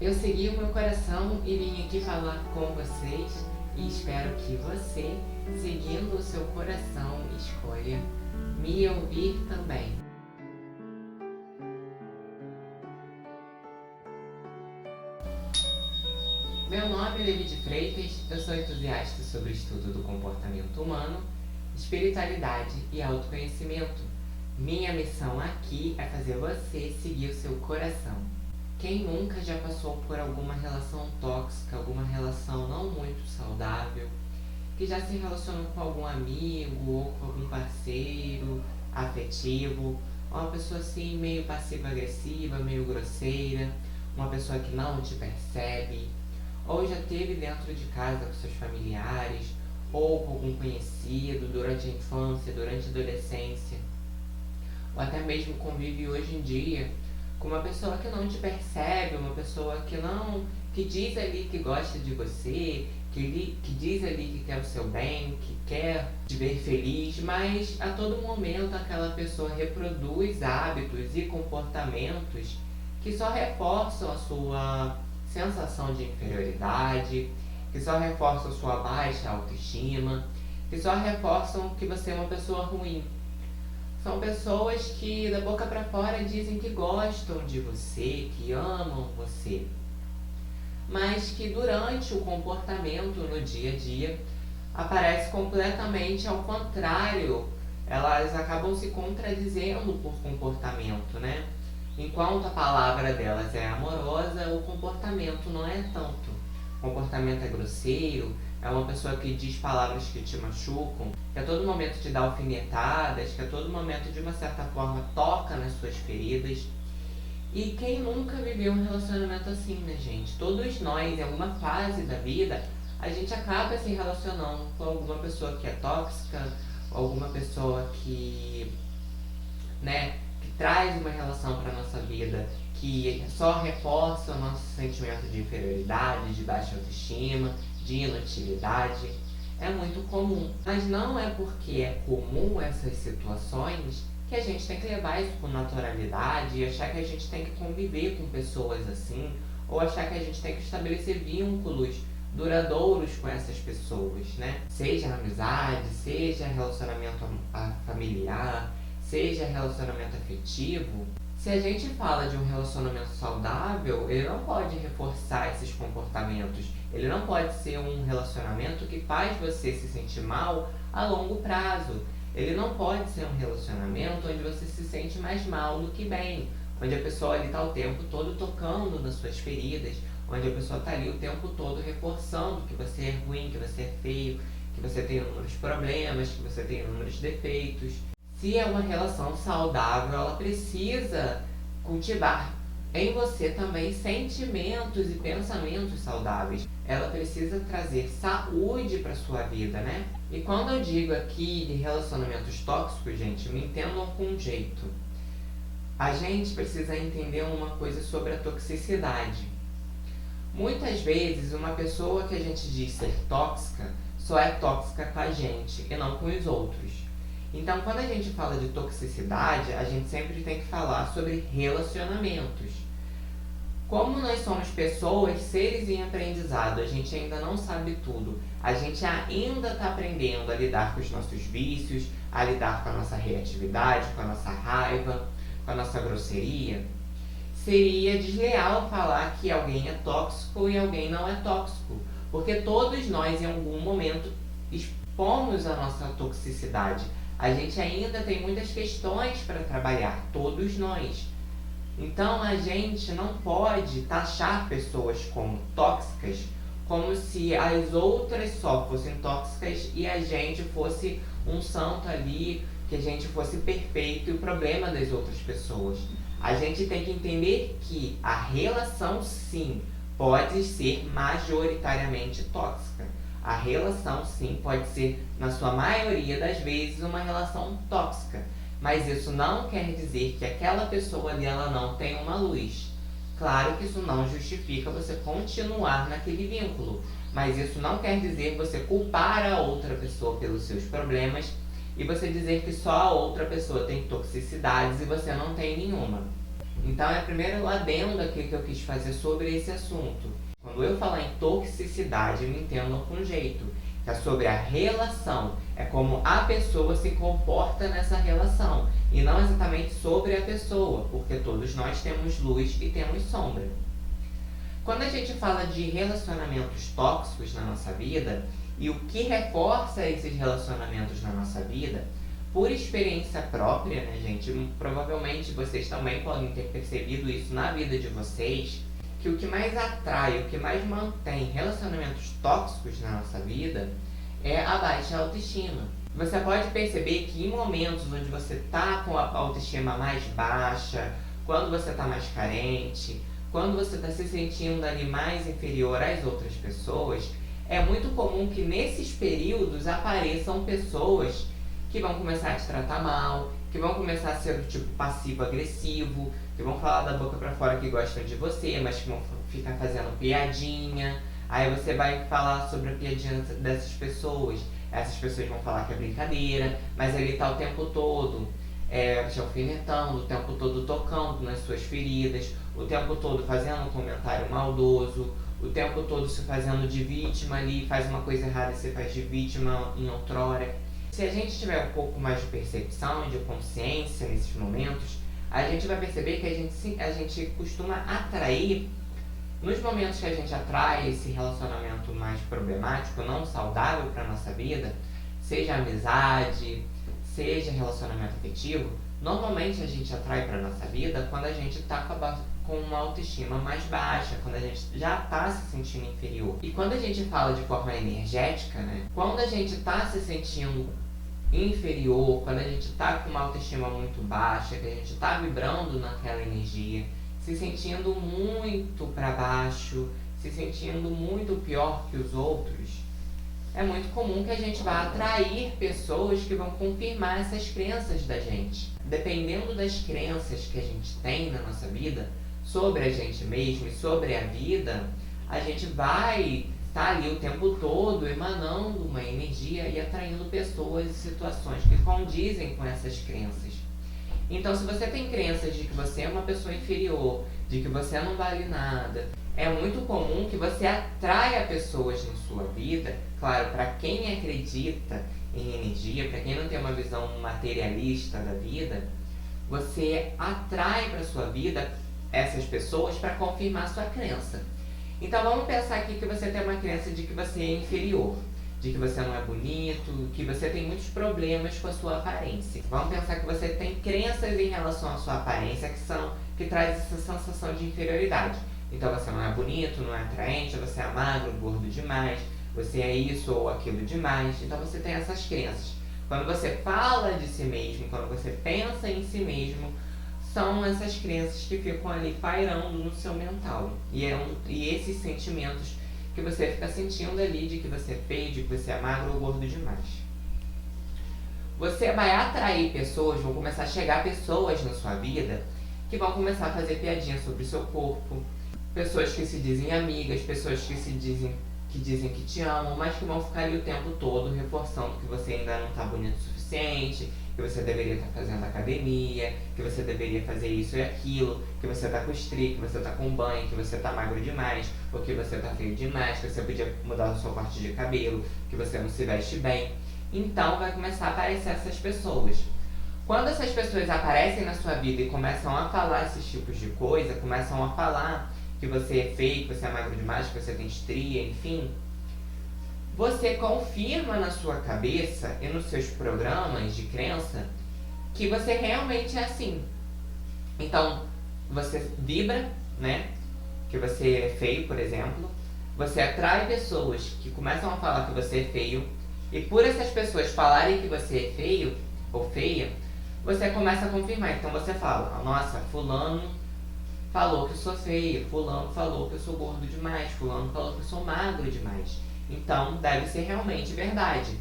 Eu segui o meu coração e vim aqui falar com vocês e espero que você, seguindo o seu coração, escolha me ouvir também. Meu nome é Levi de Freitas, eu sou entusiasta sobre o estudo do comportamento humano, espiritualidade e autoconhecimento. Minha missão aqui é fazer você seguir o seu coração. Quem nunca já passou por alguma relação tóxica, alguma relação não muito saudável, que já se relacionou com algum amigo ou com algum parceiro afetivo, uma pessoa assim meio passiva-agressiva, meio grosseira, uma pessoa que não te percebe, ou já teve dentro de casa com seus familiares, ou com algum conhecido durante a infância, durante a adolescência, ou até mesmo convive hoje em dia com uma pessoa que não te percebe, uma pessoa que diz ali que gosta de você, que diz ali que quer o seu bem, que quer te ver feliz, mas a todo momento aquela pessoa reproduz hábitos e comportamentos que só reforçam a sua sensação de inferioridade, que só reforçam a sua baixa autoestima, que só reforçam que você é uma pessoa ruim. São pessoas que da boca para fora dizem que gostam de você, que amam você, mas que durante o comportamento no dia a dia aparece completamente ao contrário. Elas acabam se contradizendo por comportamento, né? Enquanto a palavra delas é amorosa, o comportamento não é tanto. O comportamento é grosseiro, é uma pessoa que diz palavras que te machucam, que a todo momento te dá alfinetadas, que a todo momento de uma certa forma toca nas suas feridas. E quem nunca viveu um relacionamento assim, né, gente? Todos nós, em alguma fase da vida, a gente acaba se relacionando com alguma pessoa que é tóxica, alguma pessoa que traz uma relação para nossa vida que só reforça o nosso sentimento de inferioridade, de baixa autoestima, de inutilidade. É muito comum, mas não é porque é comum essas situações que a gente tem que levar isso com naturalidade e achar que a gente tem que conviver com pessoas assim, ou achar que a gente tem que estabelecer vínculos duradouros com essas pessoas, né? Seja amizade, seja relacionamento familiar, seja relacionamento afetivo. Se a gente fala de um relacionamento saudável, ele não pode reforçar esses comportamentos. Ele não pode ser um relacionamento que faz você se sentir mal a longo prazo. Ele não pode ser um relacionamento onde você se sente mais mal do que bem, onde a pessoa ali está o tempo todo tocando nas suas feridas, onde a pessoa está ali o tempo todo reforçando que você é ruim, que você é feio, que você tem inúmeros problemas, que você tem inúmeros defeitos. Se é uma relação saudável, ela precisa cultivar em você também sentimentos e pensamentos saudáveis. Ela precisa trazer saúde para sua vida, né? E quando eu digo aqui de relacionamentos tóxicos, gente, me entendam com um jeito. A gente precisa entender uma coisa sobre a toxicidade. Muitas vezes, uma pessoa que a gente diz ser tóxica, só é tóxica com a gente e não com os outros. Então, quando a gente fala de toxicidade, a gente sempre tem que falar sobre relacionamentos. Como nós somos pessoas, seres em aprendizado, a gente ainda não sabe tudo. A gente ainda está aprendendo a lidar com os nossos vícios, a lidar com a nossa reatividade, com a nossa raiva, com a nossa grosseria. Seria desleal falar que alguém é tóxico e alguém não é tóxico, porque todos nós, em algum momento, expomos a nossa toxicidade. A gente ainda tem muitas questões para trabalhar, todos nós. Então a gente não pode taxar pessoas como tóxicas como se as outras só fossem tóxicas e a gente fosse um santo ali, que a gente fosse perfeito e o problema das outras pessoas. A gente tem que entender que a relação sim pode ser majoritariamente tóxica. A relação sim pode ser, na sua maioria das vezes, uma relação tóxica. Mas isso não quer dizer que aquela pessoa ali ela não tem uma luz. Claro que isso não justifica você continuar naquele vínculo, mas isso não quer dizer você culpar a outra pessoa pelos seus problemas e você dizer que só a outra pessoa tem toxicidades e você não tem nenhuma. Então é o primeiro adendo aqui que eu quis fazer sobre esse assunto. Quando eu falar em toxicidade, me entendam com jeito, que é sobre a relação, é como a pessoa se comporta nessa relação, e não exatamente sobre a pessoa, porque todos nós temos luz e temos sombra. Quando a gente fala de relacionamentos tóxicos na nossa vida, e o que reforça esses relacionamentos na nossa vida, por experiência própria, né, gente? Provavelmente vocês também podem ter percebido isso na vida de vocês, que o que mais atrai, o que mais mantém relacionamentos tóxicos na nossa vida é a baixa autoestima. Você pode perceber que em momentos onde você está com a autoestima mais baixa, quando você está mais carente, quando você está se sentindo ali mais inferior às outras pessoas, é muito comum que nesses períodos apareçam pessoas que vão começar a te tratar mal, que vão começar a ser do tipo passivo-agressivo, que vão falar da boca pra fora que gostam de você, mas que vão ficar fazendo piadinha. Aí você vai falar sobre a piadinha dessas pessoas. Essas pessoas vão falar que é brincadeira, mas ele tá o tempo todo te alfinetando, o tempo todo tocando nas suas feridas, o tempo todo fazendo um comentário maldoso, o tempo todo se fazendo de vítima ali, faz uma coisa errada e se faz de vítima em outrora. Se a gente tiver um pouco mais de percepção e de consciência nesses momentos, a gente vai perceber que a gente costuma atrair, nos momentos que a gente atrai esse relacionamento mais problemático, não saudável para a nossa vida, seja amizade, seja relacionamento afetivo, normalmente a gente atrai para a nossa vida quando a gente está com uma autoestima mais baixa, quando a gente já está se sentindo inferior. E quando a gente fala de forma energética, né? Quando a gente está se sentindo inferior, quando a gente está com uma autoestima muito baixa, que a gente está vibrando naquela energia, se sentindo muito para baixo, se sentindo muito pior que os outros, é muito comum que a gente vá atrair pessoas que vão confirmar essas crenças da gente. Dependendo das crenças que a gente tem na nossa vida, sobre a gente mesmo e sobre a vida, a gente vai estar ali o tempo todo emanando uma energia e atraindo pessoas e situações que condizem com essas crenças. Então, se você tem crenças de que você é uma pessoa inferior, de que você não vale nada, é muito comum que você atraia pessoas na sua vida. Claro, para quem acredita em energia, para quem não tem uma visão materialista da vida, você atrai para sua vida essas pessoas para confirmar sua crença. Então vamos pensar aqui que você tem uma crença de que você é inferior, de que você não é bonito, que você tem muitos problemas com a sua aparência. Vamos pensar que você tem crenças em relação à sua aparência que traz essa sensação de inferioridade. Então você não é bonito, não é atraente, você é magro, gordo demais, você é isso ou aquilo demais. Então você tem essas crenças. Quando você fala de si mesmo, quando você pensa em si mesmo, são essas crenças que ficam ali pairando no seu mental. E esses sentimentos que você fica sentindo ali de que você é feio, de que você é magro ou gordo demais. Você vai atrair pessoas, vão começar a chegar pessoas na sua vida que vão começar a fazer piadinha sobre o seu corpo. Pessoas que se dizem amigas, pessoas que dizem que te amam, mas que vão ficar ali o tempo todo reforçando que você ainda não está bonito o suficiente, que você deveria estar fazendo academia, que você deveria fazer isso e aquilo, que você está com estria, que você está com banho, que você está magro demais, ou que você está feio demais, que você podia mudar o seu corte de cabelo, que você não se veste bem. Então vai começar a aparecer essas pessoas. Quando essas pessoas aparecem na sua vida e começam a falar esses tipos de coisa, começam a falar que você é feio, que você é magro demais, que você tem estria, enfim, você confirma na sua cabeça e nos seus programas de crença que você realmente é assim. Então, você vibra, né? Que você é feio, por exemplo. Você atrai pessoas que começam a falar que você é feio. E por essas pessoas falarem que você é feio ou feia, você começa a confirmar. Então você fala, nossa, fulano falou que eu sou feio, fulano falou que eu sou gordo demais, fulano falou que eu sou magro demais. Então deve ser realmente verdade.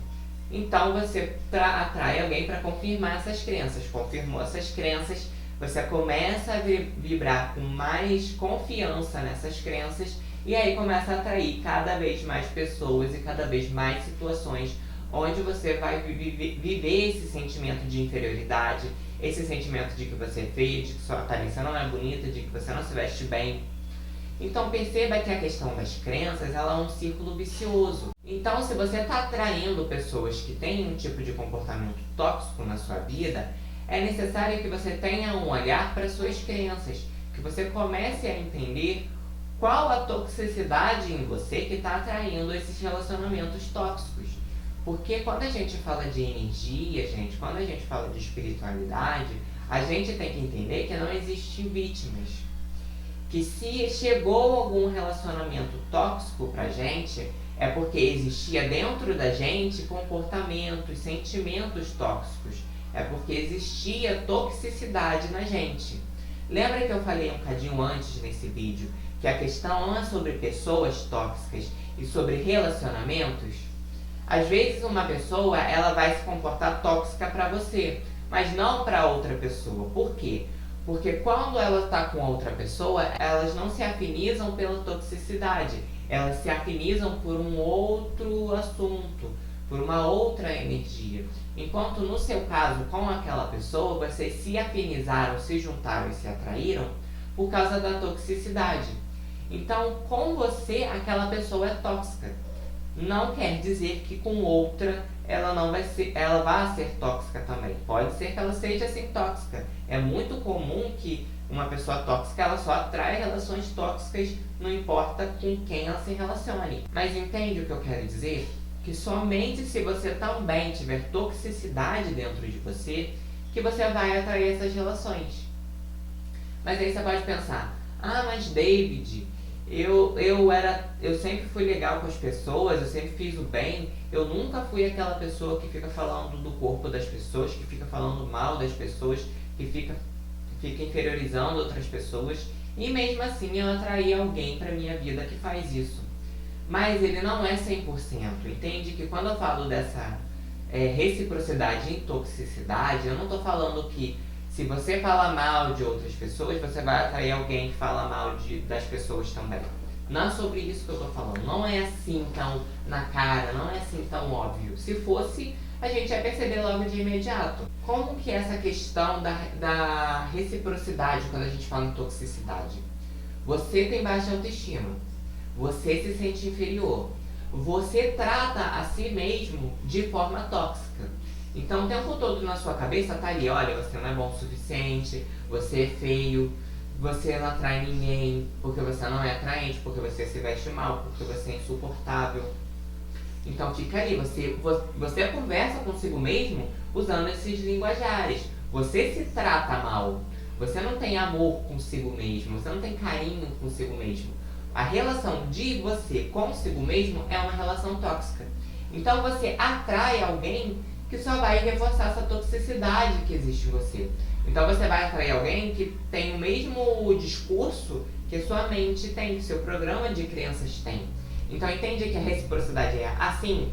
Então você atrai alguém para confirmar essas crenças. Confirmou essas crenças, você começa a vibrar com mais confiança nessas crenças e aí começa a atrair cada vez mais pessoas e cada vez mais situações onde você vai viver esse sentimento de inferioridade, esse sentimento de que você é feio, de que sua aparência não é bonita, de que você não se veste bem. Então perceba que a questão das crenças, ela é um círculo vicioso. Então, se você está atraindo pessoas que têm um tipo de comportamento tóxico na sua vida, é necessário que você tenha um olhar para suas crenças, que você comece a entender qual a toxicidade em você que está atraindo esses relacionamentos tóxicos. Porque quando a gente fala de energia, gente, quando a gente fala de espiritualidade, a gente tem que entender que não existem vítimas. Que se chegou algum relacionamento tóxico pra gente, é porque existia dentro da gente comportamentos, sentimentos tóxicos. É porque existia toxicidade na gente. Lembra que eu falei um cadinho antes nesse vídeo que a questão não é sobre pessoas tóxicas e sobre relacionamentos? Às vezes uma pessoa ela vai se comportar tóxica para você, mas não para outra pessoa. Por quê? Porque quando ela está com outra pessoa, elas não se afinizam pela toxicidade, elas se afinizam por um outro assunto, por uma outra energia. Enquanto no seu caso, com aquela pessoa, vocês se afinizaram, se juntaram e se atraíram por causa da toxicidade. Então, com você, aquela pessoa é tóxica. Não quer dizer que com outra ela não vai ser, ela vai ser tóxica também. Pode ser que ela seja assim tóxica. É muito comum que uma pessoa tóxica ela só atrai relações tóxicas, não importa com quem ela se relacione. Mas entende o que eu quero dizer? Que somente se você também tiver toxicidade dentro de você, que você vai atrair essas relações. Mas aí você pode pensar, mas David, eu sempre fui legal com as pessoas, eu sempre fiz o bem, eu nunca fui aquela pessoa que fica falando do corpo das pessoas, que fica falando mal das pessoas, que fica inferiorizando outras pessoas, e mesmo assim eu atraí alguém pra minha vida que faz isso. Mas ele não é 100%, entende? Que quando eu falo dessa reciprocidade e toxicidade, eu não estou falando que se você fala mal de outras pessoas, você vai atrair alguém que fala mal das pessoas também. Não é sobre isso que eu estou falando. Não é assim tão na cara, não é assim tão óbvio. Se fosse, a gente ia perceber logo de imediato. Como que é essa questão da reciprocidade quando a gente fala em toxicidade? Você tem baixa autoestima. Você se sente inferior. Você trata a si mesmo de forma tóxica. Então o tempo todo na sua cabeça tá ali, olha, você não é bom o suficiente, você é feio, você não atrai ninguém, porque você não é atraente, porque você se veste mal, porque você é insuportável. Então fica ali, você conversa consigo mesmo usando esses linguajares. Você se trata mal, você não tem amor consigo mesmo, você não tem carinho consigo mesmo. A relação de você consigo mesmo é uma relação tóxica. Então você atrai alguém que só vai reforçar essa toxicidade que existe em você. Então você vai atrair alguém que tem o mesmo discurso que sua mente tem, que seu programa de crenças tem. Então entende que a reciprocidade é assim?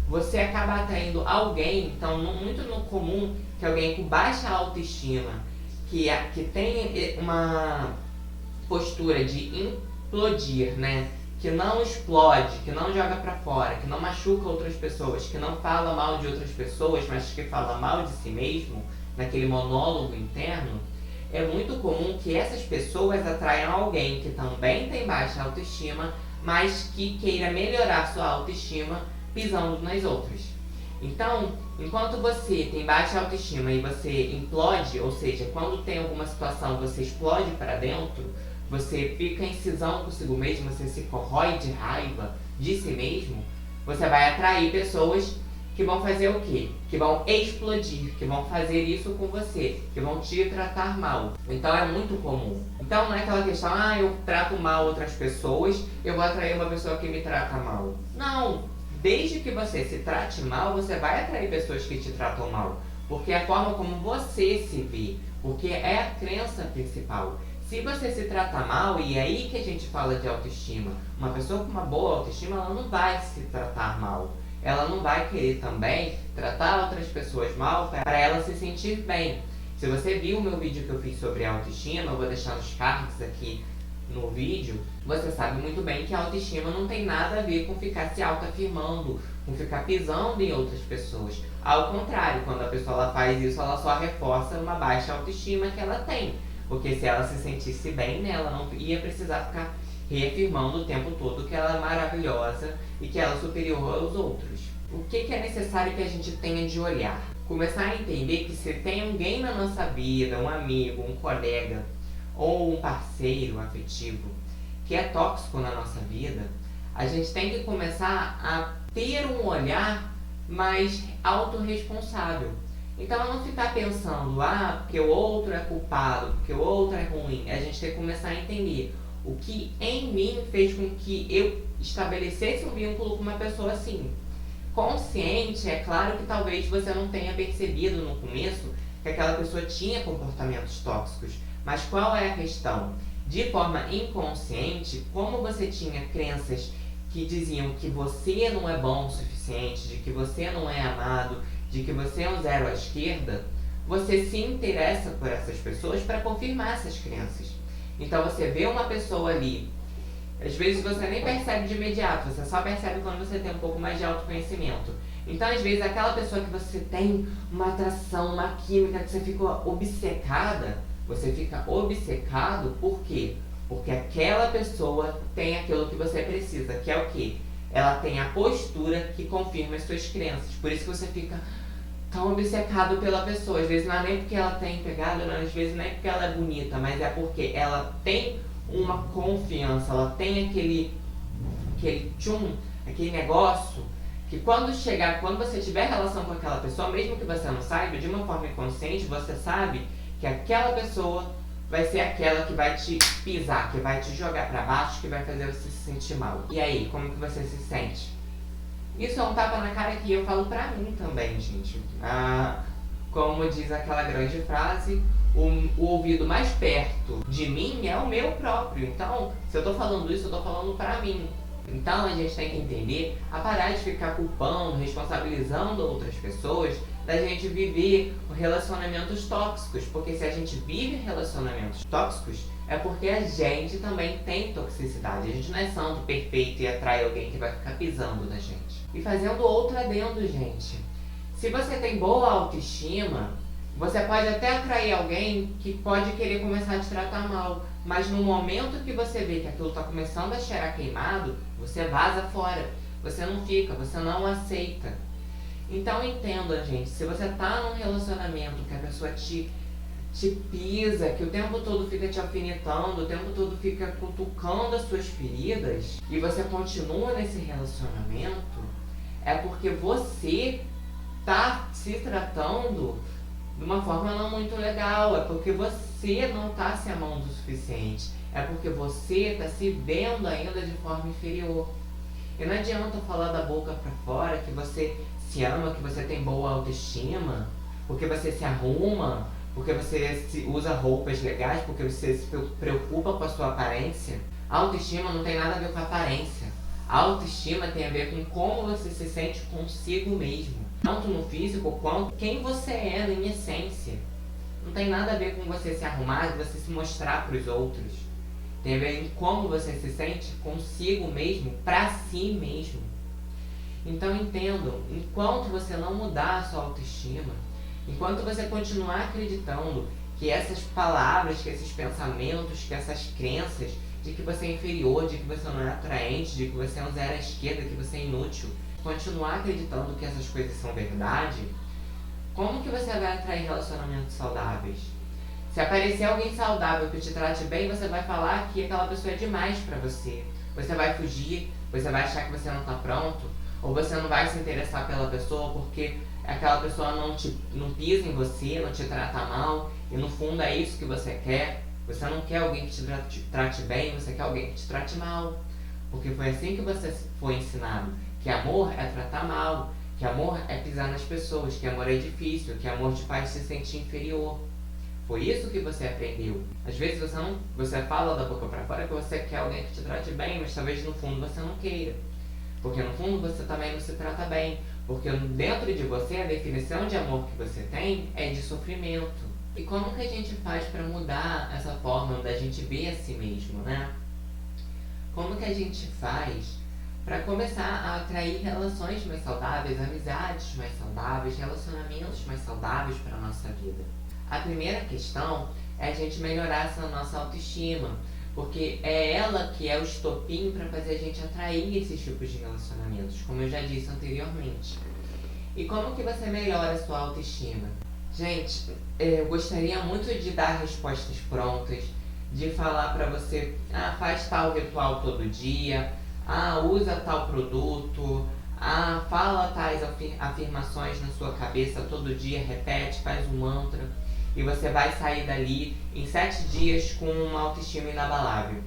Você acaba atraindo alguém, então muito no comum, que alguém com baixa autoestima, que tem uma postura de explodir, né? Que não explode, que não joga pra fora, que não machuca outras pessoas, que não fala mal de outras pessoas, mas que fala mal de si mesmo, naquele monólogo interno, é muito comum que essas pessoas atraiam alguém que também tem baixa autoestima, mas que queira melhorar sua autoestima pisando nas outras. Então, enquanto você tem baixa autoestima e você implode, ou seja, quando tem alguma situação você explode para dentro, você fica em cisão consigo mesmo, você se corrói de raiva de si mesmo, você vai atrair pessoas que vão fazer o quê? Que vão explodir, que vão fazer isso com você, que vão te tratar mal. Então é muito comum. Então não é aquela questão, eu trato mal outras pessoas, eu vou atrair uma pessoa que me trata mal. Não! Desde que você se trate mal, você vai atrair pessoas que te tratam mal. Porque é a forma como você se vê, porque é a crença principal. Se você se trata mal, e é aí que a gente fala de autoestima, uma pessoa com uma boa autoestima, ela não vai se tratar mal. Ela não vai querer também tratar outras pessoas mal para ela se sentir bem. Se você viu o meu vídeo que eu fiz sobre autoestima, eu vou deixar nos cards aqui no vídeo, você sabe muito bem que a autoestima não tem nada a ver com ficar se autoafirmando, com ficar pisando em outras pessoas. Ao contrário, quando a pessoa ela faz isso, ela só reforça uma baixa autoestima que ela tem. Porque se ela se sentisse bem nela, não ia precisar ficar reafirmando o tempo todo que ela é maravilhosa e que ela é superior aos outros. O que é necessário que a gente tenha de olhar? Começar a entender que se tem alguém na nossa vida, um amigo, um colega ou um parceiro afetivo que é tóxico na nossa vida, a gente tem que começar a ter um olhar mais autorresponsável. Então não ficar pensando, porque o outro é culpado, porque o outro é ruim. A gente tem que começar a entender o que em mim fez com que eu estabelecesse um vínculo com uma pessoa assim. Consciente, é claro que talvez você não tenha percebido no começo que aquela pessoa tinha comportamentos tóxicos. Mas qual é a questão? De forma inconsciente, como você tinha crenças que diziam que você não é bom o suficiente, de que você não é amado, de que você é um zero à esquerda, você se interessa por essas pessoas para confirmar essas crenças. Então você vê uma pessoa ali, às vezes você nem percebe de imediato, você só percebe quando você tem um pouco mais de autoconhecimento. Então às vezes aquela pessoa que você tem uma atração, uma química, que você fica obcecada, você fica obcecado por quê? Porque aquela pessoa tem aquilo que você precisa, que é o quê? Ela tem a postura que confirma as suas crenças. Por isso que você fica tão obcecado pela pessoa. Às vezes não é nem porque ela tem pegada, não, às vezes não é porque ela é bonita, mas é porque ela tem uma confiança, ela tem aquele aquele negócio que quando você tiver relação com aquela pessoa, mesmo que você não saiba, de uma forma inconsciente, você sabe que aquela pessoa vai ser aquela que vai te pisar, que vai te jogar pra baixo, que vai fazer você se sentir mal. E aí, como que você se sente? Isso é um tapa na cara que eu falo pra mim também, gente. Como diz aquela grande frase, o ouvido mais perto de mim é o meu próprio. Então, se eu tô falando isso, eu tô falando pra mim. Então, a gente tem que entender a parar de ficar culpando, responsabilizando outras pessoas da gente viver relacionamentos tóxicos. Porque se a gente vive relacionamentos tóxicos, é porque a gente também tem toxicidade. A gente não é santo, perfeito e atrai alguém que vai ficar pisando na gente. E fazendo outro adendo, gente. Se você tem boa autoestima, você pode até atrair alguém que pode querer começar a te tratar mal. Mas no momento que você vê que aquilo está começando a cheirar queimado, você vaza fora. Você não fica, você não aceita. Então entenda, gente, se você tá num relacionamento que a pessoa te pisa, que o tempo todo fica te alfinetando, o tempo todo fica cutucando as suas feridas, e você continua nesse relacionamento, é porque você tá se tratando de uma forma não muito legal, é porque você não tá se amando o suficiente, é porque você tá se vendo ainda de forma inferior. E não adianta falar da boca pra fora que você se ama, que você tem boa autoestima, porque você se arruma, porque você usa roupas legais, porque você se preocupa com a sua aparência. A autoestima não tem nada a ver com a aparência. A autoestima tem a ver com como você se sente consigo mesmo, tanto no físico quanto quem você é em essência. Não tem nada a ver com você se arrumar, você se mostrar para os outros. Tem a ver em como você se sente consigo mesmo, pra si mesmo. Então entendam, enquanto você não mudar a sua autoestima, enquanto você continuar acreditando que essas palavras, que esses pensamentos, que essas crenças de que você é inferior, de que você não é atraente, de que você é um zero à esquerda, que você é inútil, continuar acreditando que essas coisas são verdade, como que você vai atrair relacionamentos saudáveis? Se aparecer alguém saudável que te trate bem, você vai falar que aquela pessoa é demais pra você. Você vai fugir, você vai achar que você não tá pronto, ou você não vai se interessar pela pessoa porque aquela pessoa não pisa em você, não te trata mal, e no fundo é isso que você quer. Você não quer alguém que te trate bem, você quer alguém que te trate mal. Porque foi assim que você foi ensinado, que amor é tratar mal, que amor é pisar nas pessoas, que amor é difícil, que amor te faz se sentir inferior. Foi isso que você aprendeu. Às vezes você fala da boca pra fora que você quer alguém que te trate bem, mas talvez no fundo você não queira. Porque no fundo você também não se trata bem. Porque dentro de você a definição de amor que você tem é de sofrimento. E como que a gente faz pra mudar essa forma da gente ver a si mesmo, né? como que a gente faz para começar a atrair relações mais saudáveis, amizades mais saudáveis, relacionamentos mais saudáveis para a nossa vida. A primeira questão é a gente melhorar essa nossa autoestima, porque é ela que é o estopim para fazer a gente atrair esses tipos de relacionamentos, como eu já disse anteriormente. E como que você melhora a sua autoestima? Gente, eu gostaria muito de dar respostas prontas, de falar para você, faz tal ritual todo dia, usa tal produto, fala tais afirmações na sua cabeça todo dia, repete, faz um mantra, e você vai sair dali em 7 dias com uma autoestima inabalável.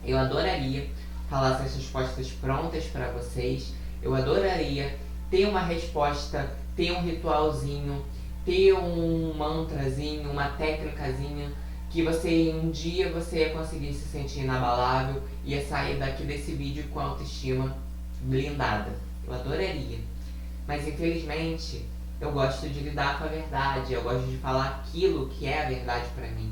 Eu adoraria falar essas respostas prontas para vocês, eu adoraria ter uma resposta, ter um ritualzinho, ter um mantrazinho, uma técnicazinha, que você um dia você ia conseguir se sentir inabalável e ia sair daqui desse vídeo com a autoestima blindada. Eu adoraria. Mas infelizmente eu gosto de lidar com a verdade, eu gosto de falar aquilo que é a verdade para mim.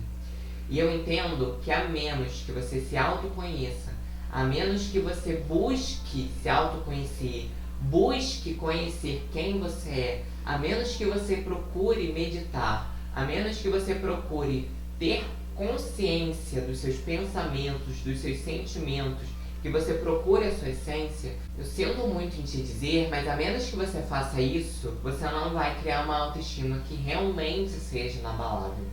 E eu entendo que a menos que você se autoconheça, a menos que você busque se autoconhecer, busque conhecer quem você é, a menos que você procure meditar, a menos que você procure ter consciência dos seus pensamentos, dos seus sentimentos, que você procure a sua essência, eu sinto muito em te dizer, mas a menos que você faça isso, você não vai criar uma autoestima que realmente seja inabalável.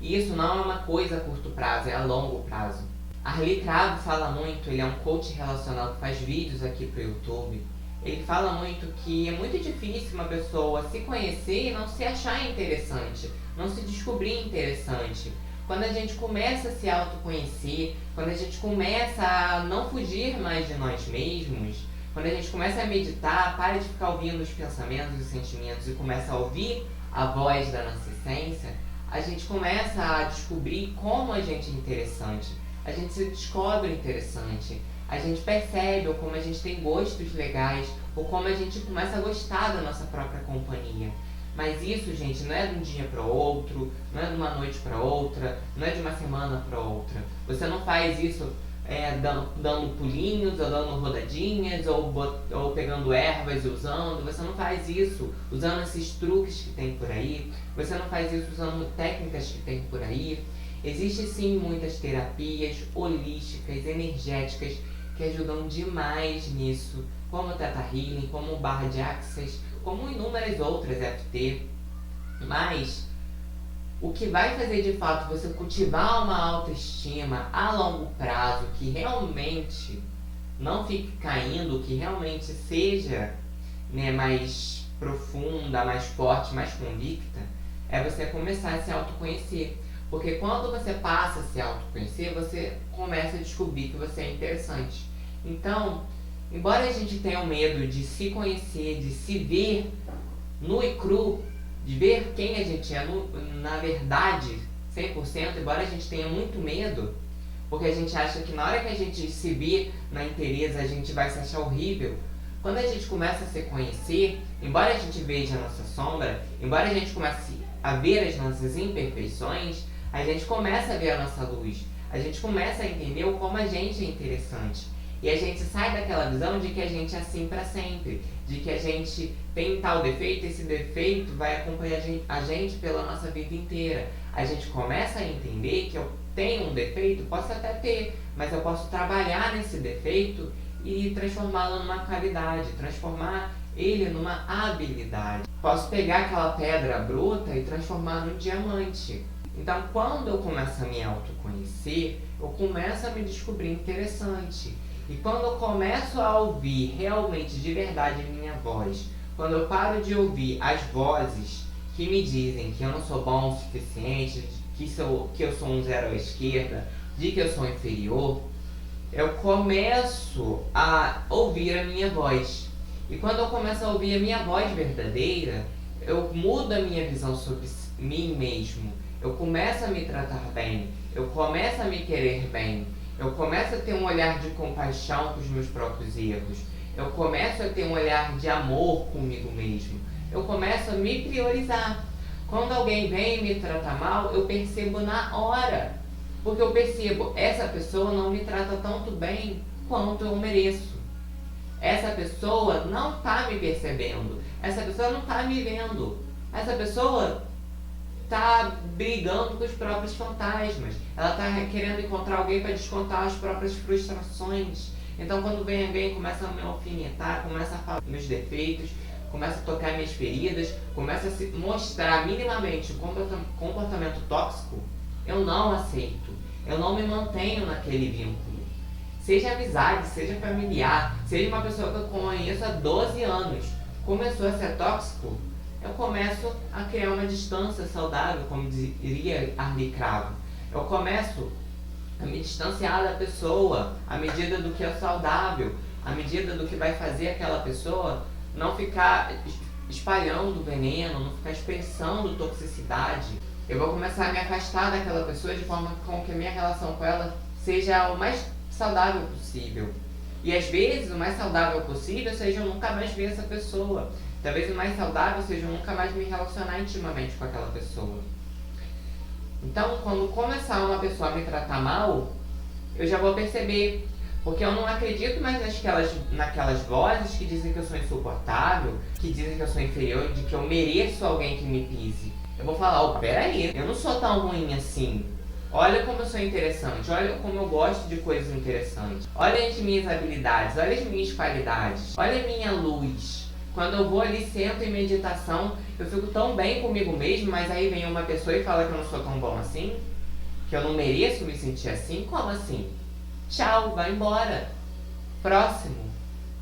E isso não é uma coisa a curto prazo, é a longo prazo. Arli Cravo fala muito, ele é um coach relacional que faz vídeos aqui pro YouTube. Ele fala muito que é muito difícil uma pessoa se conhecer e não se achar interessante, não se descobrir interessante. Quando a gente começa a se autoconhecer, quando a gente começa a não fugir mais de nós mesmos, quando a gente começa a meditar, para de ficar ouvindo os pensamentos e os sentimentos e começa a ouvir a voz da nossa essência, a gente começa a descobrir como a gente é interessante. A gente se descobre interessante, a gente percebe ou como a gente tem gostos legais, ou como a gente começa a gostar da nossa própria companhia. Mas isso, gente, não é de um dia para o outro, não é de uma noite para outra, não é de uma semana para outra. Você não faz isso dando pulinhos, ou dando rodadinhas, ou pegando ervas e usando. Você não faz isso usando esses truques que tem por aí. Você não faz isso usando técnicas que tem por aí. Existem sim muitas terapias holísticas, energéticas, que ajudam demais nisso, como o Theta Healing, como o Barra de Access, como inúmeras outras EFT. Mas o que vai fazer de fato você cultivar uma autoestima a longo prazo, que realmente não fique caindo, que realmente seja mais profunda, mais forte, mais convicta, é você começar a se autoconhecer. Porque quando você passa a se autoconhecer, você começa a descobrir que você é interessante. Então, embora a gente tenha o medo de se conhecer, de se ver nu e cru, de ver quem a gente é, na verdade, 100%, embora a gente tenha muito medo, porque a gente acha que na hora que a gente se vê na inteireza, a gente vai se achar horrível. Quando a gente começa a se conhecer, embora a gente veja a nossa sombra, embora a gente comece a ver as nossas imperfeições, a gente começa a ver a nossa luz, a gente começa a entender o como a gente é interessante. E a gente sai daquela visão de que a gente é assim para sempre, de que a gente tem tal defeito, esse defeito vai acompanhar a gente pela nossa vida inteira. A gente começa a entender que eu tenho um defeito, posso até ter, mas eu posso trabalhar nesse defeito e transformá-lo numa qualidade, transformar ele numa habilidade. Posso pegar aquela pedra bruta e transformar num diamante. Então, quando eu começo a me autoconhecer, eu começo a me descobrir interessante. E quando eu começo a ouvir realmente de verdade minha voz, quando eu paro de ouvir as vozes que me dizem que eu não sou bom o suficiente, que eu sou um zero à esquerda, de que eu sou inferior, eu começo a ouvir a minha voz. E quando eu começo a ouvir a minha voz verdadeira, eu mudo a minha visão sobre mim mesmo. Eu começo a me tratar bem, eu começo a me querer bem, eu começo a ter um olhar de compaixão com os meus próprios erros, eu começo a ter um olhar de amor comigo mesmo, eu começo a me priorizar. Quando alguém vem me tratar mal, eu percebo na hora. Porque eu percebo, essa pessoa não me trata tanto bem quanto eu mereço. Essa pessoa não está me percebendo. Essa pessoa não está me vendo. Essa pessoa está brigando com os próprios fantasmas. Ela está querendo encontrar alguém para descontar as próprias frustrações. Então, quando vem alguém, começa a me alfinetar, começa a falar meus defeitos, começa a tocar minhas feridas, começa a se mostrar minimamente um comportamento tóxico, eu não aceito. Eu não me mantenho naquele vínculo. Seja amizade, seja familiar, seja uma pessoa que eu conheço há 12 anos, começou a ser tóxico, eu começo a criar uma distância saudável, como diria Arlie Cravo. Eu começo a me distanciar da pessoa à medida do que é saudável, à medida do que vai fazer aquela pessoa não ficar espalhando veneno, não ficar expressando toxicidade. Eu vou começar a me afastar daquela pessoa de forma com que a minha relação com ela seja o mais saudável possível. E às vezes o mais saudável possível seja eu nunca mais ver essa pessoa. Talvez o mais saudável seja eu nunca mais me relacionar intimamente com aquela pessoa. Então, quando começar uma pessoa a me tratar mal, eu já vou perceber. Porque eu não acredito mais naquelas vozes que dizem que eu sou insuportável, que dizem que eu sou inferior, de que eu mereço alguém que me pise. Eu vou falar, peraí, eu não sou tão ruim assim. Olha como eu sou interessante, olha como eu gosto de coisas interessantes. Olha as minhas habilidades, olha as minhas qualidades, olha a minha luz. Quando eu vou ali, sento em meditação, eu fico tão bem comigo mesmo, mas aí vem uma pessoa e fala que eu não sou tão bom assim, que eu não mereço me sentir assim. Como assim? Tchau, vai embora. Próximo.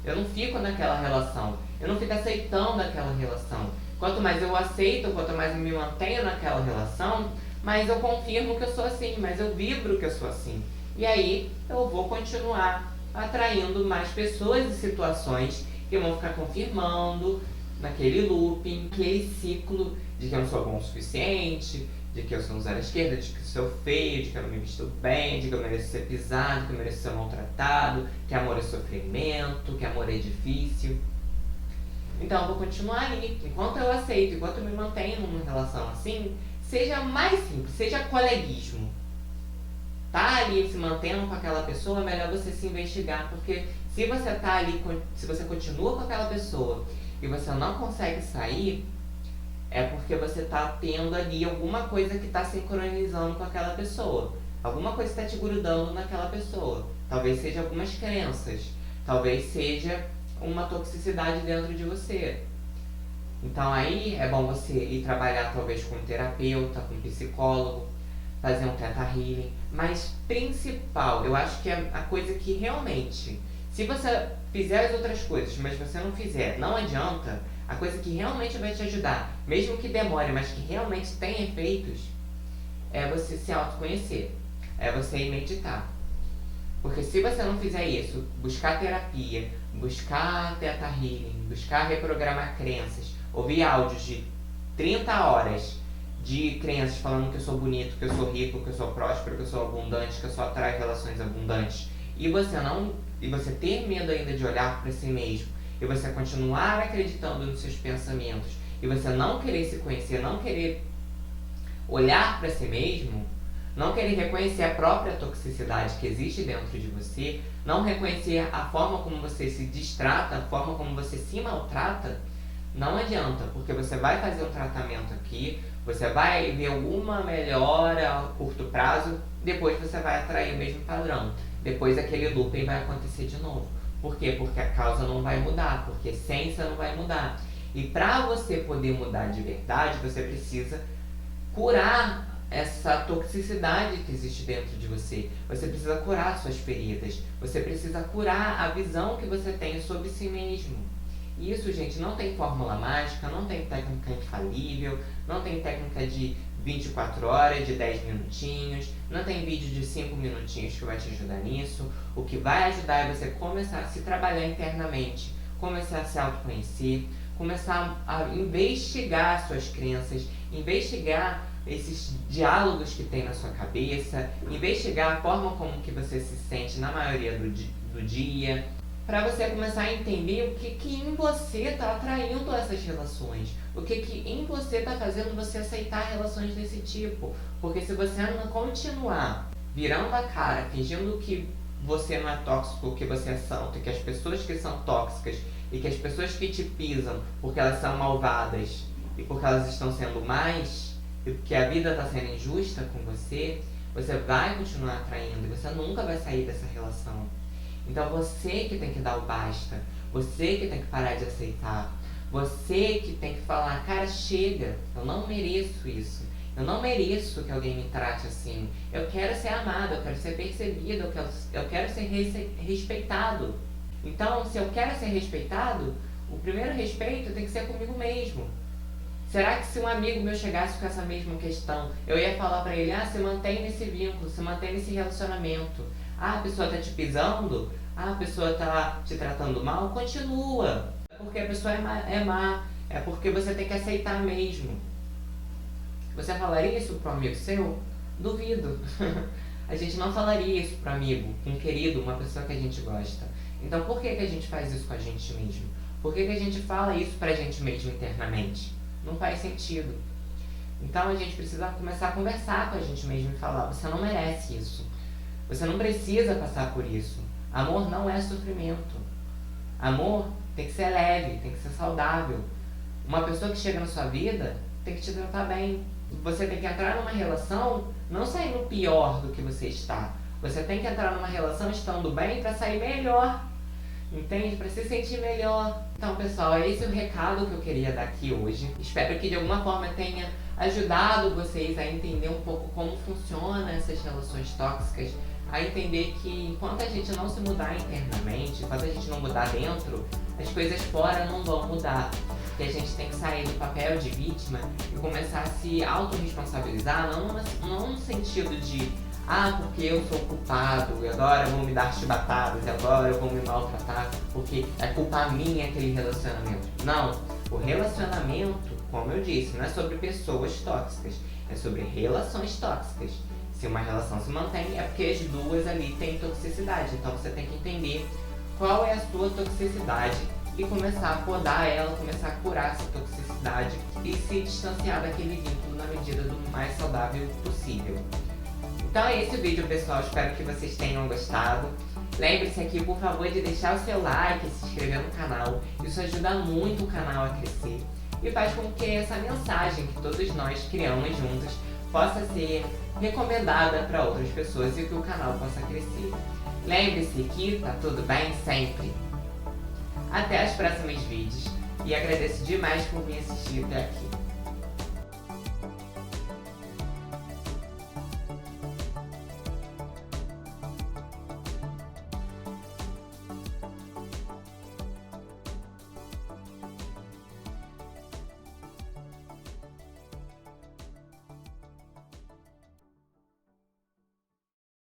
Eu não fico naquela relação, eu não fico aceitando aquela relação. Quanto mais eu aceito, quanto mais eu me mantenho naquela relação, mais eu confirmo que eu sou assim, mais eu vibro que eu sou assim. E aí eu vou continuar atraindo mais pessoas e situações que vão ficar confirmando naquele looping, aquele ciclo de que eu não sou bom o suficiente, de que eu sou um zero à esquerda, de que eu sou feio, de que eu não me visto bem, de que eu mereço ser pisado, de que eu mereço ser maltratado, que amor é sofrimento, que amor é difícil. Então eu vou continuar ali. Enquanto eu aceito, enquanto eu me mantenho numa relação assim, seja mais simples, seja coleguismo. Tá ali se mantendo com aquela pessoa, é melhor você se investigar, porque se você tá ali, se você continua com aquela pessoa e você não consegue sair, é porque você tá tendo ali alguma coisa que tá sincronizando com aquela pessoa. Alguma coisa está te grudando naquela pessoa. Talvez seja algumas crenças, talvez seja uma toxicidade dentro de você. Então aí é bom você ir trabalhar talvez com um terapeuta, com um psicólogo, fazer um theta healing. Mas principal, eu acho que é a coisa que realmente, se você fizer as outras coisas, mas você não fizer, não adianta, a coisa que realmente vai te ajudar, mesmo que demore, mas que realmente tem efeitos, é você se autoconhecer, é você ir meditar. Porque se você não fizer isso, buscar terapia, buscar theta healing, buscar reprogramar crenças, ouvir áudios de 30 horas de crenças falando que eu sou bonito, que eu sou rico, que eu sou próspero, que eu sou abundante, que eu só atraio relações abundantes, e você ter medo ainda de olhar para si mesmo, e você continuar acreditando nos seus pensamentos, e você não querer se conhecer, não querer olhar para si mesmo, não querer reconhecer a própria toxicidade que existe dentro de você, não reconhecer a forma como você se destrata, a forma como você se maltrata, não adianta, porque você vai fazer um tratamento aqui, você vai ver alguma melhora a curto prazo, depois você vai atrair o mesmo padrão. Depois aquele looping vai acontecer de novo. Por quê? Porque a causa não vai mudar, porque a essência não vai mudar. E para você poder mudar de verdade, você precisa curar essa toxicidade que existe dentro de você. Você precisa curar suas feridas. Você precisa curar a visão que você tem sobre si mesmo. E isso, gente, não tem fórmula mágica, não tem técnica infalível, não tem técnica de 24 horas, de 10 minutinhos, não tem vídeo de 5 minutinhos que vai te ajudar nisso. O que vai ajudar é você começar a se trabalhar internamente, começar a se autoconhecer, começar a investigar suas crenças, investigar esses diálogos que tem na sua cabeça, investigar a forma como que você se sente na maioria do dia, para você começar a entender o que em você está atraindo essas relações, o que em você está fazendo você aceitar relações desse tipo. Porque se você não continuar virando a cara, fingindo que você não é tóxico, que você é santo, que as pessoas que são tóxicas e que as pessoas que te pisam porque elas são malvadas e porque elas estão sendo mais e porque a vida está sendo injusta com você, você vai continuar atraindo e você nunca vai sair dessa relação. Então você que tem que dar o basta, você que tem que parar de aceitar, você que tem que falar, cara, chega, eu não mereço isso. Eu não mereço que alguém me trate assim. Eu quero ser amado, eu quero ser percebido, eu quero ser respeitado. Então, se eu quero ser respeitado, o primeiro respeito tem que ser comigo mesmo. Será que se um amigo meu chegasse com essa mesma questão, eu ia falar pra ele, se mantém nesse vínculo, se mantém nesse relacionamento. A pessoa tá te pisando? A pessoa tá te tratando mal? Continua. É porque a pessoa é má. É porque você tem que aceitar mesmo. Você falaria isso para um amigo seu? Duvido. A gente não falaria isso para um amigo, um querido, uma pessoa que a gente gosta. Então por que a gente faz isso com a gente mesmo? Por que a gente fala isso pra gente mesmo internamente? Não faz sentido. Então a gente precisa começar a conversar com a gente mesmo e falar, você não merece isso. Você não precisa passar por isso. Amor não é sofrimento. Amor tem que ser leve, tem que ser saudável. Uma pessoa que chega na sua vida tem que te tratar bem. Você tem que entrar numa relação não saindo pior do que você está. Você tem que entrar numa relação estando bem para sair melhor. Entende? Para se sentir melhor. Então, pessoal, esse é o recado que eu queria dar aqui hoje. Espero que de alguma forma tenha ajudado vocês a entender um pouco como funcionam essas relações tóxicas, a entender que enquanto a gente não se mudar internamente, enquanto a gente não mudar dentro, as coisas fora não vão mudar. Que a gente tem que sair do papel de vítima e começar a se autorresponsabilizar, não no sentido de porque eu sou culpado e agora eu vou me dar chibatadas e agora eu vou me maltratar porque é culpa minha aquele relacionamento. Não, o relacionamento, como eu disse, não é sobre pessoas tóxicas, é sobre relações tóxicas. Se uma relação se mantém é porque as duas ali têm toxicidade, então você tem que entender qual é a sua toxicidade e começar a podar ela, começar a curar essa toxicidade e se distanciar daquele vínculo na medida do mais saudável possível. Então é esse o vídeo, pessoal, espero que vocês tenham gostado. Lembre-se aqui, por favor, de deixar o seu like e se inscrever no canal, isso ajuda muito o canal a crescer e faz com que essa mensagem que todos nós criamos juntos possa ser recomendada para outras pessoas e que o canal possa crescer. Lembre-se que tá tudo bem sempre. Até os próximos vídeos e agradeço demais por me assistir até aqui.